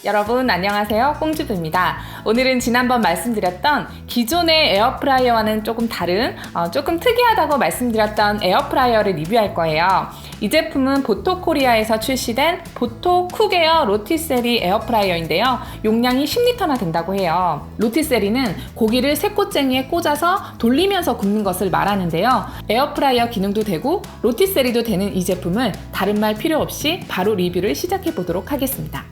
여러분 안녕하세요, 꽁주부입니다. 오늘은 지난번 말씀드렸던 기존의 에어프라이어와는 조금 다른 조금 특이하다고 말씀드렸던 에어프라이어를 리뷰할 거예요. 이 제품은 보토코리아에서 출시된 보토 쿡에어 로티세리 에어프라이어인데요. 용량이 10L나 된다고 해요. 로티세리는 고기를 쇠꼬챙이에 꽂아서 돌리면서 굽는 것을 말하는데요. 에어프라이어 기능도 되고 로티세리도 되는 이 제품을 다른 말 필요 없이 바로 리뷰를 시작해 보도록 하겠습니다.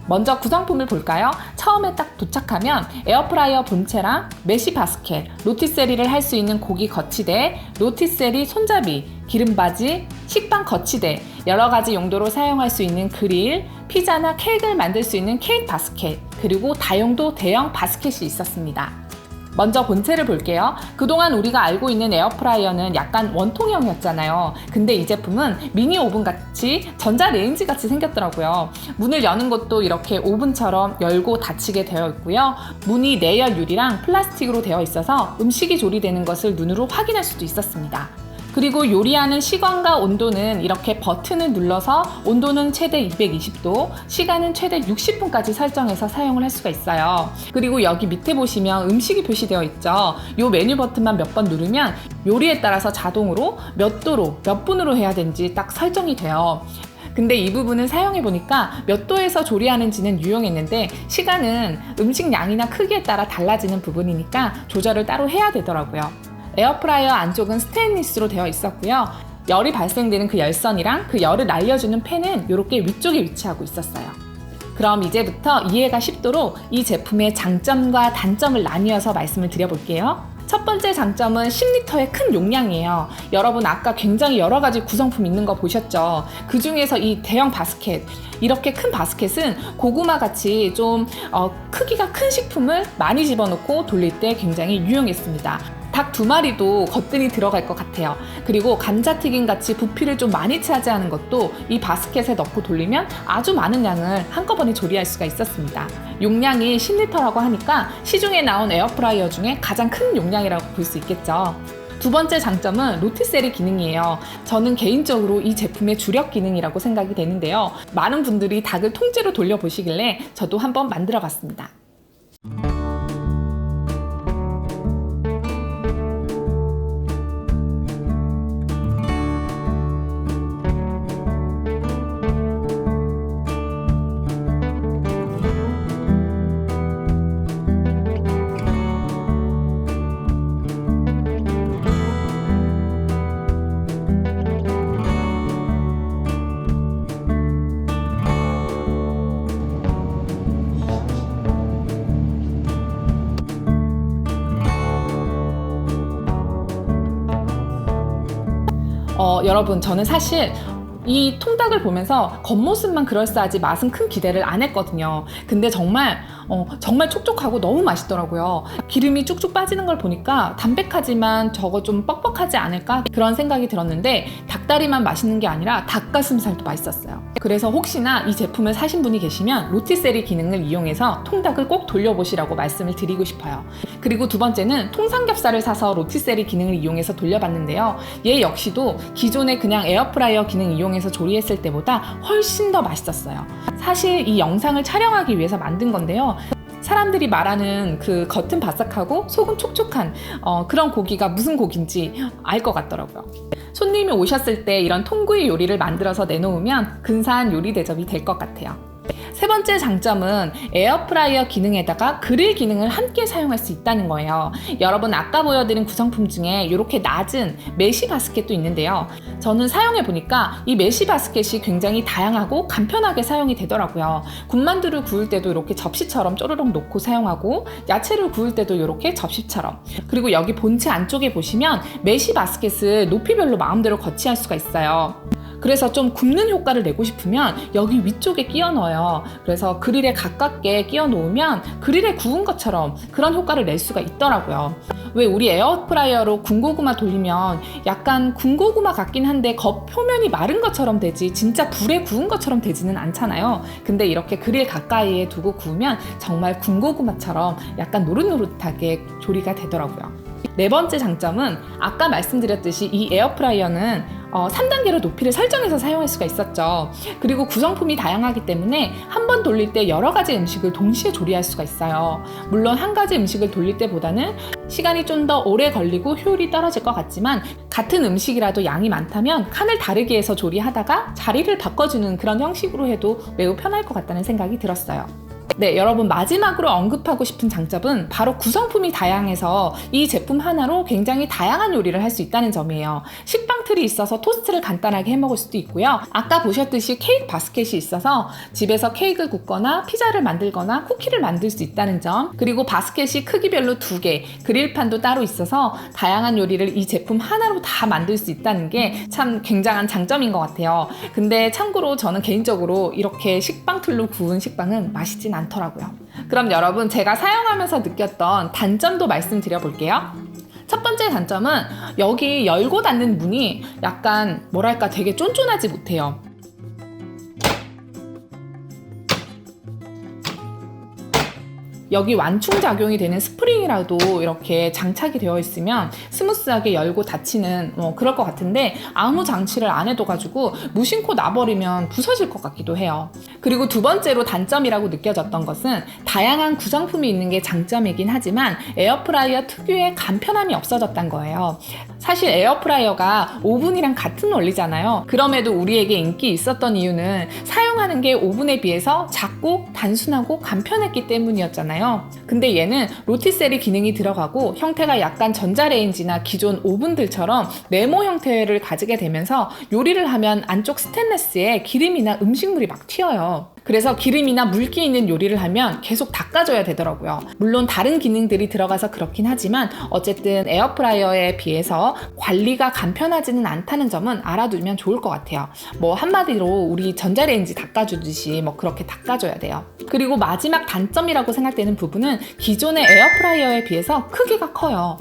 먼저 구성품을 볼까요? 처음에 딱 도착하면 에어프라이어 본체랑 메쉬 바스켓, 로티세리를 할 수 있는 고기 거치대, 로티세리 손잡이, 기름바지, 식빵 거치대, 여러가지 용도로 사용할 수 있는 그릴, 피자나 케이크를 만들 수 있는 케이크 바스켓, 그리고 다용도 대형 바스켓이 있었습니다. 먼저 본체를 볼게요. 그동안 우리가 알고 있는 에어프라이어는 약간 원통형이었잖아요. 근데 이 제품은 미니 오븐같이 전자레인지 같이 생겼더라고요. 문을 여는 것도 이렇게 오븐처럼 열고 닫히게 되어 있고요. 문이 내열 유리랑 플라스틱으로 되어 있어서 음식이 조리되는 것을 눈으로 확인할 수도 있었습니다. 그리고 요리하는 시간과 온도는 이렇게 버튼을 눌러서 온도는 최대 220도, 시간은 최대 60분까지 설정해서 사용을 할 수가 있어요. 그리고 여기 밑에 보시면 음식이 표시되어 있죠. 이 메뉴 버튼만 몇 번 누르면 요리에 따라서 자동으로 몇 도로, 몇 분으로 해야 되는지 딱 설정이 돼요. 근데 이 부분은 사용해보니까 몇 도에서 조리하는지는 유용했는데 시간은 음식 양이나 크기에 따라 달라지는 부분이니까 조절을 따로 해야 되더라고요. 에어프라이어 안쪽은 스테인리스로 되어 있었고요. 열이 발생되는 그 열선이랑 그 열을 날려주는 팬은 이렇게 위쪽에 위치하고 있었어요. 그럼 이제부터 이해가 쉽도록 이 제품의 장점과 단점을 나뉘어서 말씀을 드려볼게요. 첫 번째 장점은 10L의 큰 용량이에요. 여러분 아까 굉장히 여러 가지 구성품 있는 거 보셨죠? 그 중에서 이 대형 바스켓, 이렇게 큰 바스켓은 고구마 같이 좀 크기가 큰 식품을 많이 집어넣고 돌릴 때 굉장히 유용했습니다. 닭 2마리도 거뜬히 들어갈 것 같아요. 그리고 감자튀김 같이 부피를 좀 많이 차지하는 것도 이 바스켓에 넣고 돌리면 아주 많은 양을 한꺼번에 조리할 수가 있었습니다. 용량이 10L라고 하니까 시중에 나온 에어프라이어 중에 가장 큰 용량이라고 볼 수 있겠죠. 두 번째 장점은 로티세리 기능이에요. 저는 개인적으로 이 제품의 주력 기능이라고 생각이 되는데요. 많은 분들이 닭을 통째로 돌려보시길래 저도 한번 만들어 봤습니다. 여러분 저는 사실 이 통닭을 보면서 겉모습만 그럴싸하지 맛은 큰 기대를 안 했거든요. 근데 정말 촉촉하고 너무 맛있더라고요. 기름이 쭉쭉 빠지는 걸 보니까 담백하지만 저거 좀 뻑뻑하지 않을까? 그런 생각이 들었는데 닭다리만 맛있는 게 아니라 닭가슴살도 맛있었어요. 그래서 혹시나 이 제품을 사신 분이 계시면 로티세리 기능을 이용해서 통닭을 꼭 돌려보시라고 말씀을 드리고 싶어요. 그리고 두 번째는 통삼겹살을 사서 로티세리 기능을 이용해서 돌려봤는데요. 얘 역시도 기존의 그냥 에어프라이어 기능 이용해서 조리했을 때보다 훨씬 더 맛있었어요. 사실 이 영상을 촬영하기 위해서 만든 건데요. 사람들이 말하는 그 겉은 바삭하고 속은 촉촉한 그런 고기가 무슨 고기인지 알 것 같더라고요. 손님이 오셨을 때 이런 통구이 요리를 만들어서 내놓으면 근사한 요리 대접이 될 것 같아요. 세 번째 장점은 에어프라이어 기능에다가 그릴 기능을 함께 사용할 수 있다는 거예요. 여러분 아까 보여드린 구성품 중에 이렇게 낮은 메쉬 바스켓도 있는데요. 저는 사용해보니까 이 메쉬 바스켓이 굉장히 다양하고 간편하게 사용이 되더라고요. 군만두를 구울 때도 이렇게 접시처럼 쪼르륵 놓고 사용하고 야채를 구울 때도 이렇게 접시처럼, 그리고 여기 본체 안쪽에 보시면 메쉬 바스켓을 높이별로 마음대로 거치할 수가 있어요. 그래서 좀 굽는 효과를 내고 싶으면 여기 위쪽에 끼워 넣어요. 그래서 그릴에 가깝게 끼워 놓으면 그릴에 구운 것처럼 그런 효과를 낼 수가 있더라고요. 왜 우리 에어프라이어로 군고구마 돌리면 약간 군고구마 같긴 한데 겉 표면이 마른 것처럼 되지 진짜 불에 구운 것처럼 되지는 않잖아요. 근데 이렇게 그릴 가까이에 두고 구우면 정말 군고구마처럼 약간 노릇노릇하게 조리가 되더라고요. 네 번째 장점은 아까 말씀드렸듯이 이 에어프라이어는 3단계로 높이를 설정해서 사용할 수가 있었죠. 그리고 구성품이 다양하기 때문에 한 번 돌릴 때 여러 가지 음식을 동시에 조리할 수가 있어요. 물론 한 가지 음식을 돌릴 때보다는 시간이 좀 더 오래 걸리고 효율이 떨어질 것 같지만 같은 음식이라도 양이 많다면 칸을 다르게 해서 조리하다가 자리를 바꿔주는 그런 형식으로 해도 매우 편할 것 같다는 생각이 들었어요. 네, 여러분 마지막으로 언급하고 싶은 장점은 바로 구성품이 다양해서 이 제품 하나로 굉장히 다양한 요리를 할 수 있다는 점이에요. 식빵 틀이 있어서 토스트를 간단하게 해 먹을 수도 있고요. 아까 보셨듯이 케이크 바스켓이 있어서 집에서 케이크를 굽거나 피자를 만들거나 쿠키를 만들 수 있다는 점, 그리고 바스켓이 크기별로 2개, 그릴판도 따로 있어서 다양한 요리를 이 제품 하나로 다 만들 수 있다는 게 참 굉장한 장점인 것 같아요. 근데 참고로 저는 개인적으로 이렇게 식빵 틀로 구운 식빵은 맛있진 않더라고요. 그럼 여러분, 제가 사용하면서 느꼈던 단점도 말씀드려 볼게요. 첫 번째 단점은 여기 열고 닫는 문이 약간 뭐랄까 되게 쫀쫀하지 못해요. 여기 완충작용이 되는 스프링이라도 이렇게 장착이 되어 있으면 스무스하게 열고 닫히는 그럴 것 같은데 아무 장치를 안 해둬가지고 무심코 놔버리면 부서질 것 같기도 해요. 그리고 두 번째로 단점이라고 느껴졌던 것은 다양한 구성품이 있는 게 장점이긴 하지만 에어프라이어 특유의 간편함이 없어졌다는 거예요. 사실 에어프라이어가 오븐이랑 같은 원리잖아요. 그럼에도 우리에게 인기 있었던 이유는 사용하는 게 오븐에 비해서 작고 단순하고 간편했기 때문이었잖아요. 근데 얘는 로티셀이 기능이 들어가고 형태가 약간 전자레인지나 기존 오븐들처럼 네모 형태를 가지게 되면서 요리를 하면 안쪽 스테인리스에 기름이나 음식물이 막 튀어요. 그래서 기름이나 물기 있는 요리를 하면 계속 닦아줘야 되더라고요. 물론 다른 기능들이 들어가서 그렇긴 하지만 어쨌든 에어프라이어에 비해서 관리가 간편하지는 않다는 점은 알아두면 좋을 것 같아요. 한마디로 우리 전자레인지 닦아주듯이 그렇게 닦아줘야 돼요. 그리고 마지막 단점이라고 생각되는 부분은 기존의 에어프라이어에 비해서 크기가 커요.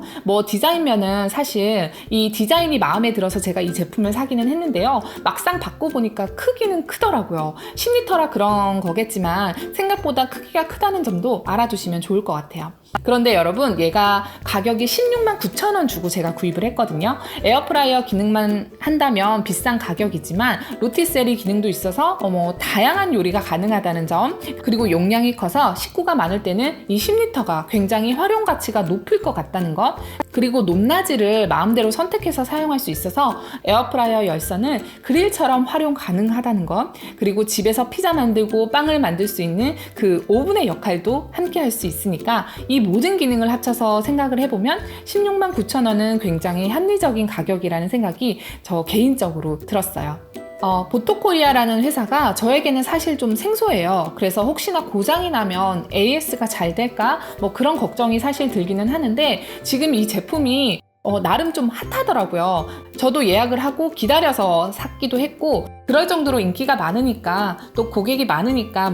디자인면은 사실 이 디자인이 마음에 들어서 제가 이 제품을 사기는 했는데요. 막상 받고 보니까 크기는 크더라고요. 10리터라 그런 거겠지만 생각보다 크기가 크다는 점도 알아두시면 좋을 것 같아요. 그런데 여러분, 얘가 가격이 16만 9천 원 주고 제가 구입을 했거든요. 에어프라이어 기능만 한다면 비싼 가격이지만 로티셀이 기능도 있어서 다양한 요리가 가능하다는 점, 그리고 용량이 커서 식구가 많을 때는 이 10리터가 굉장히 활용 가치가 높을 것 같다는 것, 그리고 높낮이를 마음대로 선택해서 사용할 수 있어서 에어프라이어 열선을 그릴처럼 활용 가능하다는 것, 그리고 집에서 피자 만들고 빵을 만들 수 있는 그 오븐의 역할도 함께 할 수 있으니까 이 모든 기능을 합쳐서 생각을 해보면 16만 9천 원은 굉장히 합리적인 가격이라는 생각이 저 개인적으로 들었어요. 보토코리아라는 회사가 저에게는 사실 좀 생소해요. 그래서 혹시나 고장이 나면 AS가 잘 될까? 그런 걱정이 사실 들기는 하는데 지금 이 제품이 나름 좀 핫하더라고요. 저도 예약을 하고 기다려서 샀기도 했고 그럴 정도로 인기가 많으니까 또 고객이 많으니까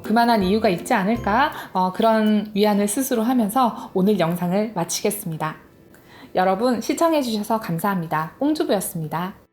그만한 이유가 있지 않을까 그런 위안을 스스로 하면서 오늘 영상을 마치겠습니다. 여러분 시청해주셔서 감사합니다. 꽁주부였습니다.